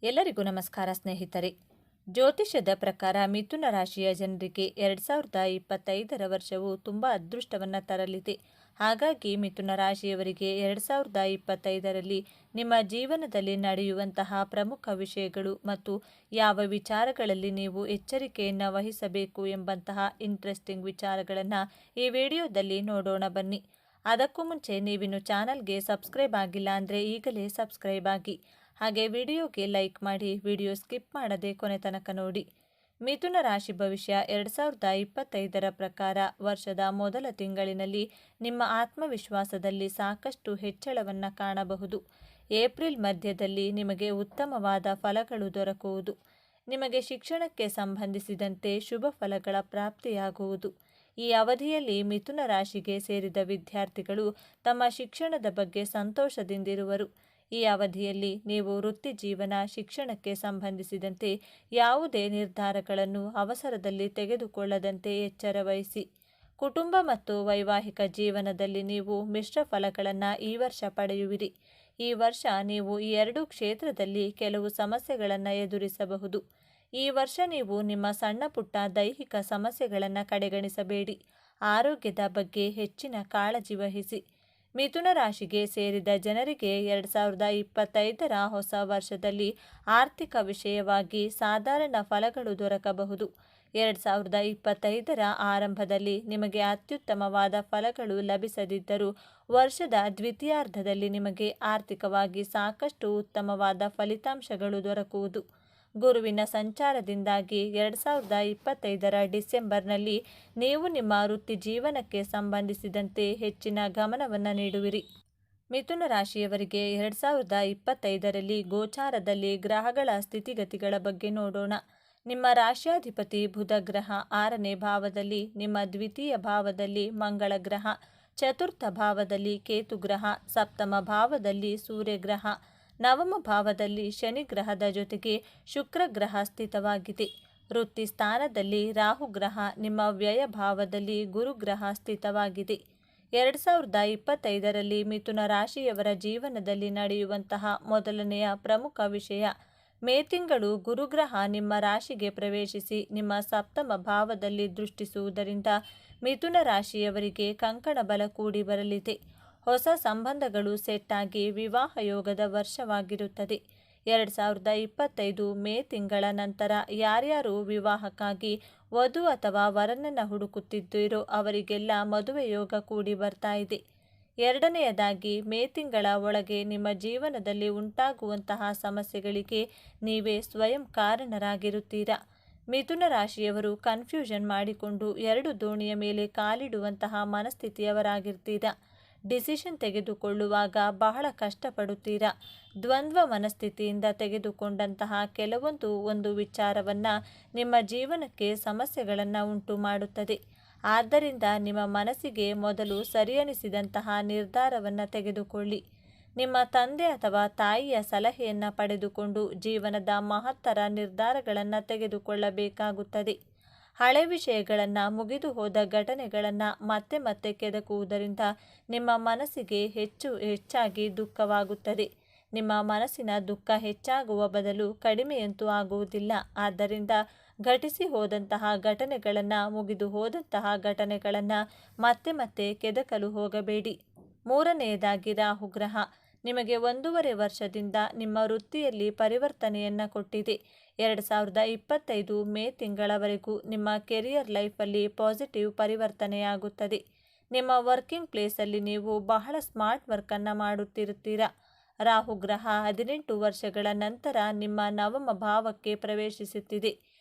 ಎಲ್ಲರಿಗೂ ನಮಸ್ಕಾರ ಸ್ನೇಹಿತರೆ. ಜ್ಯೋತಿಷ್ಯದ ಪ್ರಕಾರ ಮಿಥುನ ರಾಶಿಯ ಜನರಿಗೆ 2025ರ ವರ್ಷವು ತುಂಬ ಅದೃಷ್ಟವನ್ನು ತರಲಿದೆ. ಹಾಗಾಗಿ ಮಿಥುನ ರಾಶಿಯವರಿಗೆ 2025ರಲ್ಲಿ ನಿಮ್ಮ ಜೀವನದಲ್ಲಿ ನಡೆಯುವಂತಹ ಪ್ರಮುಖ ವಿಷಯಗಳು ಮತ್ತು ಯಾವ ವಿಚಾರಗಳಲ್ಲಿ ನೀವು ಎಚ್ಚರಿಕೆಯನ್ನು ವಹಿಸಬೇಕು ಎಂಬಂತಹ ಇಂಟ್ರೆಸ್ಟಿಂಗ್ ವಿಚಾರಗಳನ್ನು ಈ ವಿಡಿಯೋದಲ್ಲಿ ನೋಡೋಣ ಬನ್ನಿ. ಅದಕ್ಕೂ ಮುಂಚೆ ನೀವಿನ್ನು ಚಾನಲ್ಗೆ ಸಬ್ಸ್ಕ್ರೈಬ್ ಆಗಿಲ್ಲ ಅಂದರೆ ಈಗಲೇ ಸಬ್ಸ್ಕ್ರೈಬ್ ಆಗಿ, ಹಾಗೆ ವಿಡಿಯೋಗೆ ಲೈಕ್ ಮಾಡಿ, ವಿಡಿಯೋ ಸ್ಕಿಪ್ ಮಾಡದೆ ಕೊನೆ ತನಕ ನೋಡಿ. ಮಿಥುನ ರಾಶಿ ಭವಿಷ್ಯ 2025ರ ಪ್ರಕಾರ ವರ್ಷದ ಮೊದಲ ತಿಂಗಳಿನಲ್ಲಿ ನಿಮ್ಮ ಆತ್ಮವಿಶ್ವಾಸದಲ್ಲಿ ಸಾಕಷ್ಟು ಹೆಚ್ಚಳವನ್ನು ಕಾಣಬಹುದು. ಏಪ್ರಿಲ್ ಮಧ್ಯದಲ್ಲಿ ನಿಮಗೆ ಉತ್ತಮವಾದ ಫಲಗಳು ದೊರಕುವುದು. ನಿಮಗೆ ಶಿಕ್ಷಣಕ್ಕೆ ಸಂಬಂಧಿಸಿದಂತೆ ಶುಭ ಫಲಗಳ ಪ್ರಾಪ್ತಿಯಾಗುವುದು. ಈ ಅವಧಿಯಲ್ಲಿ ಮಿಥುನ ರಾಶಿಗೆ ಸೇರಿದ ವಿದ್ಯಾರ್ಥಿಗಳು ತಮ್ಮ ಶಿಕ್ಷಣದ ಬಗ್ಗೆ ಸಂತೋಷದಿಂದಿರುವರು. ಈ ಅವಧಿಯಲ್ಲಿ ನೀವು ವೃತ್ತಿ ಜೀವನ, ಶಿಕ್ಷಣಕ್ಕೆ ಸಂಬಂಧಿಸಿದಂತೆ ಯಾವುದೇ ನಿರ್ಧಾರಗಳನ್ನು ಅವಸರದಲ್ಲಿ ತೆಗೆದುಕೊಳ್ಳದಂತೆ ಎಚ್ಚರ ವಹಿಸಿ. ಕುಟುಂಬ ಮತ್ತು ವೈವಾಹಿಕ ಜೀವನದಲ್ಲಿ ನೀವು ಮಿಶ್ರ ಫಲಗಳನ್ನು ಈ ವರ್ಷ ಪಡೆಯುವಿರಿ. ಈ ವರ್ಷ ನೀವು ಈ ಎರಡೂ ಕ್ಷೇತ್ರದಲ್ಲಿ ಕೆಲವು ಸಮಸ್ಯೆಗಳನ್ನು ಎದುರಿಸಬಹುದು. ಈ ವರ್ಷ ನೀವು ನಿಮ್ಮ ಸಣ್ಣ ಪುಟ್ಟ ದೈಹಿಕ ಸಮಸ್ಯೆಗಳನ್ನು ಕಡೆಗಣಿಸಬೇಡಿ. ಆರೋಗ್ಯದ ಬಗ್ಗೆ ಹೆಚ್ಚಿನ ಕಾಳಜಿ ವಹಿಸಿ. ಮಿಥುನ ರಾಶಿಗೆ ಸೇರಿದ ಜನರಿಗೆ 2025ರ ಹೊಸ ವರ್ಷದಲ್ಲಿ ಆರ್ಥಿಕ ವಿಷಯವಾಗಿ ಸಾಧಾರಣ ಫಲಗಳು ದೊರಕಬಹುದು. 2025ರ ಆರಂಭದಲ್ಲಿ ನಿಮಗೆ ಅತ್ಯುತ್ತಮವಾದ ಫಲಗಳು ಲಭಿಸದಿದ್ದರೂ ವರ್ಷದ ದ್ವಿತೀಯಾರ್ಧದಲ್ಲಿ ನಿಮಗೆ ಆರ್ಥಿಕವಾಗಿ ಸಾಕಷ್ಟು ಉತ್ತಮವಾದ ಫಲಿತಾಂಶಗಳು ದೊರಕುವುದು. ಗುರುವಿನ ಸಂಚಾರದಿಂದಾಗಿ 2025ರ ಡಿಸೆಂಬರ್ನಲ್ಲಿ ನೀವು ನಿಮ್ಮ ವೃತ್ತಿ ಜೀವನಕ್ಕೆ ಸಂಬಂಧಿಸಿದಂತೆ ಹೆಚ್ಚಿನ ಗಮನವನ್ನು ನೀಡುವಿರಿ. ಮಿಥುನ ರಾಶಿಯವರಿಗೆ 2025ರಲ್ಲಿ ಗೋಚಾರದಲ್ಲಿ ಗ್ರಹಗಳ ಸ್ಥಿತಿಗತಿಗಳ ಬಗ್ಗೆ ನೋಡೋಣ. ನಿಮ್ಮ ರಾಶ್ಯಾಧಿಪತಿ ಬುಧ ಗ್ರಹ 6ನೇ ಭಾವದಲ್ಲಿ, ನಿಮ್ಮ ದ್ವಿತೀಯ ಭಾವದಲ್ಲಿ ಮಂಗಳ ಗ್ರಹ, ಚತುರ್ಥ ಭಾವದಲ್ಲಿ ಕೇತು ಗ್ರಹ, ಸಪ್ತಮ ಭಾವದಲ್ಲಿ ಸೂರ್ಯ ಗ್ರಹ, ನವಮ ಭಾವದಲ್ಲಿ ಶನಿ ಗ್ರಹದ ಜೊತೆಗೆ ಶುಕ್ರ ಗ್ರಹ ಸ್ಥಿತವಾಗಿದೆ. ವೃತ್ತಿ ಸ್ಥಾನದಲ್ಲಿ ರಾಹು ಗ್ರಹ, ನಿಮ್ಮ ವ್ಯಯ ಭಾವದಲ್ಲಿ ಗುರುಗ್ರಹ ಸ್ಥಿತವಾಗಿದೆ. 2025ರಲ್ಲಿ ಮಿಥುನ ರಾಶಿಯವರ ಜೀವನದಲ್ಲಿ ನಡೆಯುವಂತಹ ಮೊದಲನೆಯ ಪ್ರಮುಖ ವಿಷಯ, ಮೇ ತಿಂಗಳು ಗುರುಗ್ರಹ ನಿಮ್ಮ ರಾಶಿಗೆ ಪ್ರವೇಶಿಸಿ ನಿಮ್ಮ ಸಪ್ತಮ ಭಾವದಲ್ಲಿ ದೃಷ್ಟಿಸುವುದರಿಂದ ಮಿಥುನ ರಾಶಿಯವರಿಗೆ ಕಂಕಣ ಬಲ ಕೂಡಿ ಬರಲಿದೆ. ಹೊಸ ಸಂಬಂಧಗಳು ಸೆಟ್ ಆಗಿ ವಿವಾಹ ಯೋಗದ ವರ್ಷವಾಗಿರುತ್ತದೆ. 2025 ಮೇ ತಿಂಗಳ ನಂತರ ಯಾರ್ಯಾರು ವಿವಾಹಕ್ಕಾಗಿ ವಧು ಅಥವಾ ವರನನ್ನು ಹುಡುಕುತ್ತಿದ್ದೀರೋ ಅವರಿಗೆಲ್ಲ ಮದುವೆ ಯೋಗ ಕೂಡಿ ಬರ್ತಾ ಇದೆ. ಎರಡನೆಯದಾಗಿ, ಮೇ ತಿಂಗಳ ಒಳಗೆ ನಿಮ್ಮ ಜೀವನದಲ್ಲಿ ಉಂಟಾಗುವಂತಹ ಸಮಸ್ಯೆಗಳಿಗೆ ನೀವೇ ಸ್ವಯಂ ಕಾರಣರಾಗಿರುತ್ತೀರಾ. ಮಿಥುನ ರಾಶಿಯವರು ಕನ್ಫ್ಯೂಷನ್ ಮಾಡಿಕೊಂಡು ಎರಡು ದೋಣಿಯ ಮೇಲೆ ಕಾಲಿಡುವಂತಹ ಮನಸ್ಥಿತಿಯವರಾಗಿರ್ತೀರಾ. ಡಿಸಿಷನ್ ತೆಗೆದುಕೊಳ್ಳುವಾಗ ಬಹಳ ಕಷ್ಟಪಡುತ್ತೀರಾ. ದ್ವಂದ್ವ ಮನಸ್ಥಿತಿಯಿಂದ ತೆಗೆದುಕೊಂಡಂತಹ ಒಂದು ವಿಚಾರವನ್ನು ನಿಮ್ಮ ಜೀವನಕ್ಕೆ ಸಮಸ್ಯೆಗಳನ್ನು ಉಂಟು ಮಾಡುತ್ತದೆ. ಆದ್ದರಿಂದ ನಿಮ್ಮ ಮನಸ್ಸಿಗೆ ಮೊದಲು ಸರಿಯನಿಸಿದಂತಹ ನಿರ್ಧಾರವನ್ನು ತೆಗೆದುಕೊಳ್ಳಿ. ನಿಮ್ಮ ತಂದೆ ಅಥವಾ ತಾಯಿಯ ಸಲಹೆಯನ್ನು ಪಡೆದುಕೊಂಡು ಜೀವನದ ಮಹತ್ತರ ನಿರ್ಧಾರಗಳನ್ನು ತೆಗೆದುಕೊಳ್ಳಬೇಕಾಗುತ್ತದೆ. ಹಳೆ ವಿಷಯಗಳನ್ನು, ಮುಗಿದು ಹೋದ ಘಟನೆಗಳನ್ನು ಮತ್ತೆ ಮತ್ತೆ ಕೆದಕುವುದರಿಂದ ನಿಮ್ಮ ಮನಸ್ಸಿಗೆ ಹೆಚ್ಚಾಗಿ ದುಃಖವಾಗುತ್ತದೆ. ನಿಮ್ಮ ಮನಸ್ಸಿನ ದುಃಖ ಹೆಚ್ಚಾಗುವ ಬದಲು ಕಡಿಮೆಯಂತೂ ಆಗುವುದಿಲ್ಲ. ಆದ್ದರಿಂದ ಘಟಿಸಿ ಹೋದಂತಹ ಘಟನೆಗಳನ್ನು, ಮುಗಿದು ಹೋದಂತಹ ಘಟನೆಗಳನ್ನು ಮತ್ತೆ ಮತ್ತೆ ಕೆದಕಲು ಹೋಗಬೇಡಿ. ಮೂರನೆಯದಾಗಿ, ರಾಹುಗ್ರಹ ನಿಮಗೆ 1.5 ವರ್ಷದಿಂದ ನಿಮ್ಮ ವೃತ್ತಿಯಲ್ಲಿ ಪರಿವರ್ತನೆಯನ್ನು ಕೊಟ್ಟಿದೆ. 2025 ಮೇ ತಿಂಗಳವರೆಗೂ ನಿಮ್ಮ ಕೆರಿಯರ್ ಲೈಫಲ್ಲಿ ಪಾಸಿಟಿವ್ ಪರಿವರ್ತನೆಯಾಗುತ್ತದೆ. ನಿಮ್ಮ ವರ್ಕಿಂಗ್ ಪ್ಲೇಸಲ್ಲಿ ನೀವು ಬಹಳ ಸ್ಮಾರ್ಟ್ ವರ್ಕನ್ನು ಮಾಡುತ್ತಿರುತ್ತೀರಾ. ರಾಹುಗ್ರಹ 18 ವರ್ಷಗಳ ನಂತರ ನಿಮ್ಮ ನವಮ ಭಾವಕ್ಕೆ ಪ್ರವೇಶಿಸುತ್ತಿದೆ.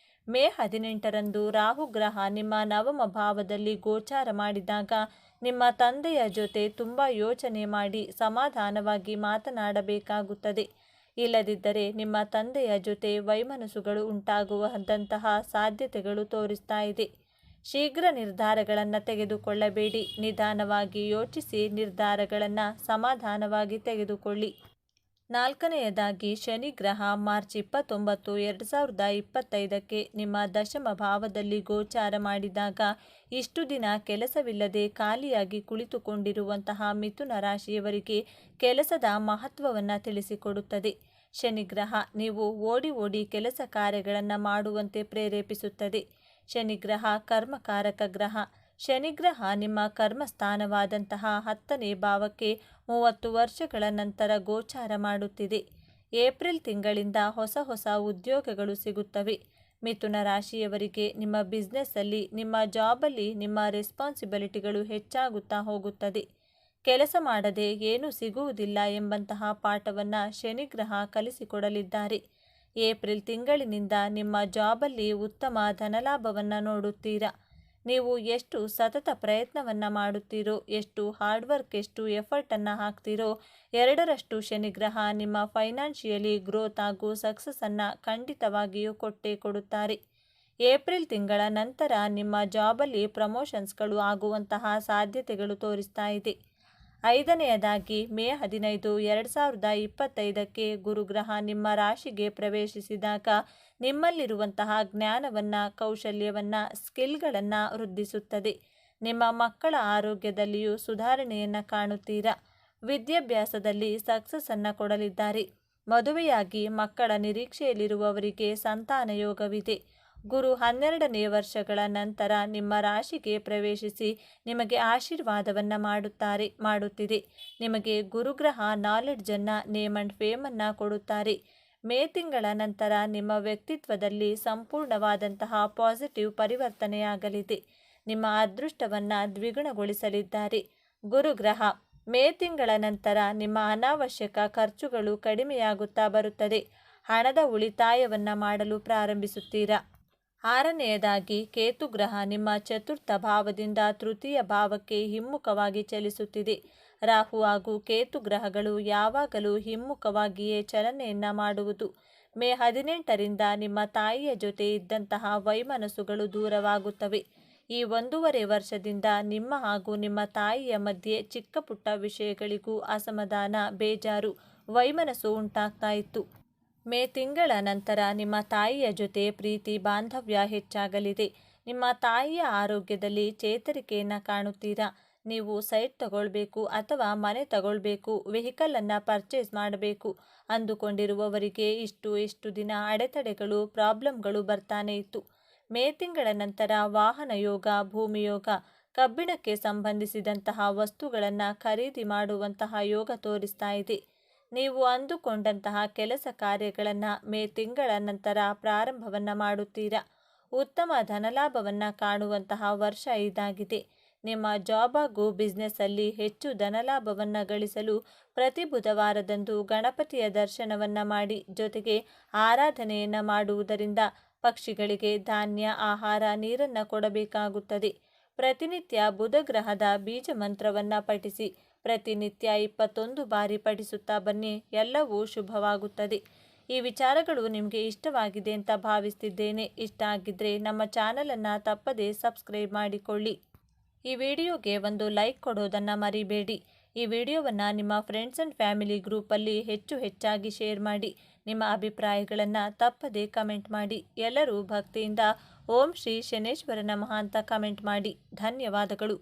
ಮೇ 18ರಂದು ರಾಹುಗ್ರಹ ನಿಮ್ಮ ನವಮ ಭಾವದಲ್ಲಿ ಗೋಚಾರ ಮಾಡಿದಾಗ ನಿಮ್ಮ ತಂದೆಯ ಜೊತೆ ತುಂಬ ಯೋಚನೆ ಮಾಡಿ ಸಮಾಧಾನವಾಗಿ ಮಾತನಾಡಬೇಕಾಗುತ್ತದೆ. ಇಲ್ಲದಿದ್ದರೆ ನಿಮ್ಮ ತಂದೆಯ ಜೊತೆ ವೈಮನಸ್ಸುಗಳು ಉಂಟಾಗುವಂತಹ ಸಾಧ್ಯತೆಗಳು ತೋರಿಸ್ತಾ ಇದೆ. ಶೀಘ್ರ ನಿರ್ಧಾರಗಳನ್ನು ತೆಗೆದುಕೊಳ್ಳಬೇಡಿ. ನಿಧಾನವಾಗಿ ಯೋಚಿಸಿ ನಿರ್ಧಾರಗಳನ್ನು ಸಮಾಧಾನವಾಗಿ ತೆಗೆದುಕೊಳ್ಳಿ. ನಾಲ್ಕನೆಯದಾಗಿ, ಶನಿ ಗ್ರಹ ಮಾರ್ಚ್ 29, 2025ಕ್ಕೆ ನಿಮ್ಮ ದಶಮ ಭಾವದಲ್ಲಿ ಗೋಚಾರ ಮಾಡಿದಾಗ ಇಷ್ಟು ದಿನ ಕೆಲಸವಿಲ್ಲದೆ ಖಾಲಿಯಾಗಿ ಕುಳಿತುಕೊಂಡಿರುವಂತಹ ಮಿಥುನ ರಾಶಿಯವರಿಗೆ ಕೆಲಸದ ಮಹತ್ವವನ್ನು ತಿಳಿಸಿಕೊಡುತ್ತದೆ. ಶನಿಗ್ರಹ ನೀವು ಓಡಿ ಓಡಿ ಕೆಲಸ ಕಾರ್ಯಗಳನ್ನು ಮಾಡುವಂತೆ ಪ್ರೇರೇಪಿಸುತ್ತದೆ. ಶನಿಗ್ರಹ ಕರ್ಮಕಾರಕ ಗ್ರಹ. ಶನಿಗ್ರಹ ನಿಮ್ಮ ಕರ್ಮಸ್ಥಾನವಾದಂತಹ 10ನೇ ಭಾವಕ್ಕೆ 30 ವರ್ಷಗಳ ನಂತರ ಗೋಚಾರ ಮಾಡುತ್ತಿದೆ. ಏಪ್ರಿಲ್ ತಿಂಗಳಿಂದ ಹೊಸ ಹೊಸ ಉದ್ಯೋಗಗಳು ಸಿಗುತ್ತವೆ. ಮಿಥುನ ರಾಶಿಯವರಿಗೆ ನಿಮ್ಮ ಬಿಸ್ನೆಸ್ಸಲ್ಲಿ, ನಿಮ್ಮ ಜಾಬಲ್ಲಿ ನಿಮ್ಮ ರೆಸ್ಪಾನ್ಸಿಬಿಲಿಟಿಗಳು ಹೆಚ್ಚಾಗುತ್ತಾ ಹೋಗುತ್ತದೆ. ಕೆಲಸ ಮಾಡದೆ ಏನೂ ಸಿಗುವುದಿಲ್ಲ ಎಂಬಂತಹ ಪಾಠವನ್ನು ಶನಿಗ್ರಹ ಕಲಿಸಿಕೊಡಲಿದ್ದಾರೆ. ಏಪ್ರಿಲ್ ತಿಂಗಳಿನಿಂದ ನಿಮ್ಮ ಜಾಬಲ್ಲಿ ಉತ್ತಮ ಧನಲಾಭವನ್ನು ನೋಡುತ್ತೀರಾ. ನೀವು ಎಷ್ಟು ಸತತ ಪ್ರಯತ್ನವನ್ನು ಮಾಡುತ್ತೀರೋ, ಎಷ್ಟು ಹಾರ್ಡ್ವರ್ಕ್, ಎಷ್ಟು ಎಫರ್ಟನ್ನು ಹಾಕ್ತೀರೋ, 2ರಷ್ಟು ಶನಿಗ್ರಹ ನಿಮ್ಮ ಫೈನಾನ್ಷಿಯಲಿ ಗ್ರೋತ್ ಹಾಗೂ ಸಕ್ಸಸ್ಸನ್ನು ಖಂಡಿತವಾಗಿಯೂ ಕೊಟ್ಟೇ ಕೊಡುತ್ತಾರೆ. ಏಪ್ರಿಲ್ ತಿಂಗಳ ನಂತರ ನಿಮ್ಮ ಜಾಬಲ್ಲಿ ಪ್ರಮೋಷನ್ಸ್ಗಳು ಆಗುವಂತಹ ಸಾಧ್ಯತೆಗಳು ತೋರಿಸ್ತಾ ಇದೆ. 5ನೇಯದಾಗಿ ಮೇ 15, 2025ಕ್ಕೆ ಗುರುಗ್ರಹ ನಿಮ್ಮ ರಾಶಿಗೆ ಪ್ರವೇಶಿಸಿದಾಗ ನಿಮ್ಮಲ್ಲಿರುವಂತಹ ಜ್ಞಾನವನ್ನು, ಕೌಶಲ್ಯವನ್ನು, ಸ್ಕಿಲ್ಗಳನ್ನು ವೃದ್ಧಿಸುತ್ತದೆ. ನಿಮ್ಮ ಮಕ್ಕಳ ಆರೋಗ್ಯದಲ್ಲಿಯೂ ಸುಧಾರಣೆಯನ್ನು ಕಾಣುತ್ತೀರಾ. ವಿದ್ಯಾಭ್ಯಾಸದಲ್ಲಿ ಸಕ್ಸಸ್ಸನ್ನು ಕೊಡಲಿದ್ದಾರೆ. ಮದುವೆಯಾಗಿ ಮಕ್ಕಳ ನಿರೀಕ್ಷೆಯಲ್ಲಿರುವವರಿಗೆ ಸಂತಾನ ಯೋಗವಿದೆ. ಗುರು 12ನೇ ವರ್ಷಗಳ ನಂತರ ನಿಮ್ಮ ರಾಶಿಗೆ ಪ್ರವೇಶಿಸಿ ನಿಮಗೆ ಆಶೀರ್ವಾದವನ್ನು ಮಾಡುತ್ತಿದೆ. ನಿಮಗೆ ಗುರುಗ್ರಹ ನಾಲೆಡ್ಜನ್ನು, ನೇಮ್ ಅಂಡ್ ಫೇಮನ್ನು ಕೊಡುತ್ತಾರೆ. ಮೇ ತಿಂಗಳ ನಂತರ ನಿಮ್ಮ ವ್ಯಕ್ತಿತ್ವದಲ್ಲಿ ಸಂಪೂರ್ಣವಾದಂತಹ ಪಾಸಿಟಿವ್ ಪರಿವರ್ತನೆಯಾಗಲಿದೆ. ನಿಮ್ಮ ಅದೃಷ್ಟವನ್ನು ದ್ವಿಗುಣಗೊಳಿಸಲಿದ್ದಾರೆ. ಗುರುಗ್ರಹ ಮೇ ತಿಂಗಳ ನಂತರ ನಿಮ್ಮ ಅನಾವಶ್ಯಕ ಖರ್ಚುಗಳು ಕಡಿಮೆಯಾಗುತ್ತಾ ಬರುತ್ತದೆ. ಹಣದ ಉಳಿತಾಯವನ್ನು ಮಾಡಲು ಪ್ರಾರಂಭಿಸುತ್ತೀರಾ. 6ನೇಯದಾಗಿ ಕೇತುಗ್ರಹ ನಿಮ್ಮ ಚತುರ್ಥ ಭಾವದಿಂದ ತೃತೀಯ ಭಾವಕ್ಕೆ ಹಿಮ್ಮುಖವಾಗಿ ಚಲಿಸುತ್ತಿದೆ. ರಾಹು ಹಾಗೂ ಕೇತು ಗ್ರಹಗಳು ಯಾವಾಗಲೂ ಹಿಮ್ಮುಖವಾಗಿಯೇ ಚಲನೆಯನ್ನು ಮಾಡುವುದು. ಮೇ 18ರಿಂದ ನಿಮ್ಮ ತಾಯಿಯ ಜೊತೆ ಇದ್ದಂತಹ ವೈಮನಸ್ಸುಗಳು ದೂರವಾಗುತ್ತವೆ. ಈ 1.5 ವರ್ಷದಿಂದ ನಿಮ್ಮ ಹಾಗೂ ನಿಮ್ಮ ತಾಯಿಯ ಮಧ್ಯೆ ಚಿಕ್ಕ ಪುಟ್ಟ ವಿಷಯಗಳಿಗೂ ಅಸಮಾಧಾನ, ಬೇಜಾರು, ವೈಮನಸ್ಸು ಉಂಟಾಗ್ತಾ ಇತ್ತು. ಮೇ ತಿಂಗಳ ನಂತರ ನಿಮ್ಮ ತಾಯಿಯ ಜೊತೆ ಪ್ರೀತಿ ಬಾಂಧವ್ಯ ಹೆಚ್ಚಾಗಲಿದೆ. ನಿಮ್ಮ ತಾಯಿಯ ಆರೋಗ್ಯದಲ್ಲಿ ಚೇತರಿಕೆಯನ್ನು ಕಾಣುತ್ತೀರಾ. ನೀವು ಸೈಟ್ ತಗೊಳ್ಬೇಕು ಅಥವಾ ಮನೆ ತಗೊಳ್ಬೇಕು, ವೆಹಿಕಲನ್ನು ಪರ್ಚೇಸ್ ಮಾಡಬೇಕು ಅಂದುಕೊಂಡಿರುವವರಿಗೆ ಎಷ್ಟು ದಿನ ಅಡೆತಡೆಗಳು, ಪ್ರಾಬ್ಲಮ್ಗಳು ಬರ್ತಾನೆ ಇತ್ತು. ಮೇ ತಿಂಗಳ ನಂತರ ವಾಹನ ಯೋಗ, ಭೂಮಿ ಯೋಗ, ಕಬ್ಬಿಣಕ್ಕೆ ಸಂಬಂಧಿಸಿದಂತಹ ವಸ್ತುಗಳನ್ನು ಖರೀದಿ ಮಾಡುವಂತಹ ಯೋಗ ತೋರಿಸ್ತಾ ಇದೆ. ನೀವು ಅಂದುಕೊಂಡಂತಹ ಕೆಲಸ ಕಾರ್ಯಗಳನ್ನು ಮೇ ತಿಂಗಳ ನಂತರ ಪ್ರಾರಂಭವನ್ನು ಮಾಡುತ್ತೀರಾ. ಉತ್ತಮ ಧನಲಾಭವನ್ನು ಕಾಣುವಂತಹ ವರ್ಷ ಇದಾಗಿದೆ. ನಿಮ್ಮ ಜಾಬ್ ಹಾಗೂ ಬಿಸ್ನೆಸ್ಸಲ್ಲಿ ಹೆಚ್ಚು ಧನಲಾಭವನ್ನು ಗಳಿಸಲು ಪ್ರತಿ ಬುಧವಾರದಂದು ಗಣಪತಿಯ ದರ್ಶನವನ್ನು ಮಾಡಿ, ಜೊತೆಗೆ ಆರಾಧನೆಯನ್ನು ಮಾಡುವುದರಿಂದ ಪಕ್ಷಿಗಳಿಗೆ ಧಾನ್ಯ, ಆಹಾರ, ನೀರನ್ನು ಕೊಡಬೇಕಾಗುತ್ತದೆ. ಪ್ರತಿನಿತ್ಯ ಬುಧ ಗ್ರಹದ ಬೀಜ ಮಂತ್ರವನ್ನು ಪಠಿಸಿ. ಪ್ರತಿನಿತ್ಯ 21 ಬಾರಿ ಪಠಿಸುತ್ತಾ ಬನ್ನಿ. ಎಲ್ಲವೂ ಶುಭವಾಗುತ್ತದೆ. ಈ ವಿಚಾರಗಳು ನಿಮಗೆ ಇಷ್ಟವಾಗಿದೆ ಅಂತ ಭಾವಿಸ್ತಿದ್ದೇನೆ. ಇಷ್ಟ ಆಗಿದ್ದರೆ ನಮ್ಮ ಚಾನಲನ್ನು ತಪ್ಪದೇ ಸಬ್ಸ್ಕ್ರೈಬ್ ಮಾಡಿಕೊಳ್ಳಿ. ಈ ವಿಡಿಯೋಗೆ ಒಂದು ಲೈಕ್ ಕೊಡೋದನ್ನು ಮರಿಬೇಡಿ. ಈ ವಿಡಿಯೋವನ್ನು ನಿಮ್ಮ ಫ್ರೆಂಡ್ಸ್ ಆ್ಯಂಡ್ ಫ್ಯಾಮಿಲಿ ಗ್ರೂಪಲ್ಲಿ ಹೆಚ್ಚಾಗಿ ಶೇರ್ ಮಾಡಿ. ನಿಮ್ಮ ಅಭಿಪ್ರಾಯಗಳನ್ನು ತಪ್ಪದೇ ಕಮೆಂಟ್ ಮಾಡಿ. ಎಲ್ಲರೂ ಭಕ್ತಿಯಿಂದ ಓಂ ಶ್ರೀ ಶನೇಶ್ವರ ನಮಃ ಅಂತ ಕಮೆಂಟ್ ಮಾಡಿ. ಧನ್ಯವಾದಗಳು.